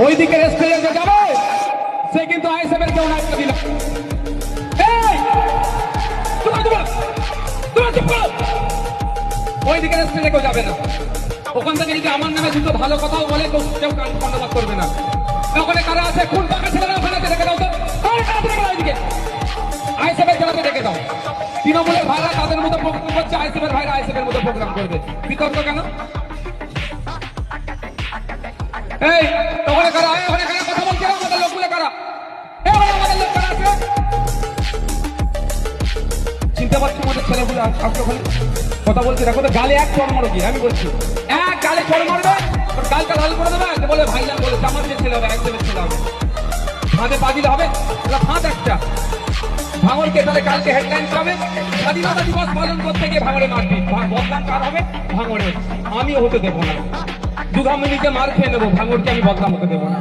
ওইদিকে রেস্টুরেন্টে যাবে, সে কিন্তু আইএসএফের কেউ না দিল। ওইদিকে রেস্টুরেন্টে কেউ যাবে না। ওখান থেকে যদি আমার নামে দুটো ভালো কথাও বলে তো কেউ কর্ণপাত করবে না। ওখানে কারা আছে, কোন টাকা ছেলেরা ওখানে রেখে দাও তো, ওইদিকে আইএসএফের জেলাতে রেখে দাও। তৃণমূলের ভাইরা তাদের মতো প্রোগ্রাম করছে, আইএসএফের ভাইরা আইএসএফের মতো প্রোগ্রাম করবে। বিতর্ক কেন? এই ওখানে কারা, ওখানে কারা কথা বলছে, আমাদের লোকগুলো কারা, আমাদের লোক কারা আছে চিনতে পারছি। আমাদের ছেলেগুলো আসলে ওখানে কথা বলছে, দেখো তো গালে এক চড় মারো কি, আমি বলছি এক গালে চড় মারবে, গালটা লাল করে দেবে, বলে ভাইজান বলে আমার যে ছেলে হবে, একজনের ছেলে হবে, ফাঁদে পা দিলে হবে। এটা ফাঁদ একটা। ভাঙড়কে তাহলে কালকে হেডলাইন পাবে, স্বাধীনতা দিবস পালন করতে গিয়ে ভাঙড়ে মারপিট। বদনাম কার হবে? ভাঙড়ে। আমিও হতে দেবো না। দুঘা মিনিটে মার খেয়ে নেবো, ভাঙড়কে আমি বদনাম হতে দেবো না।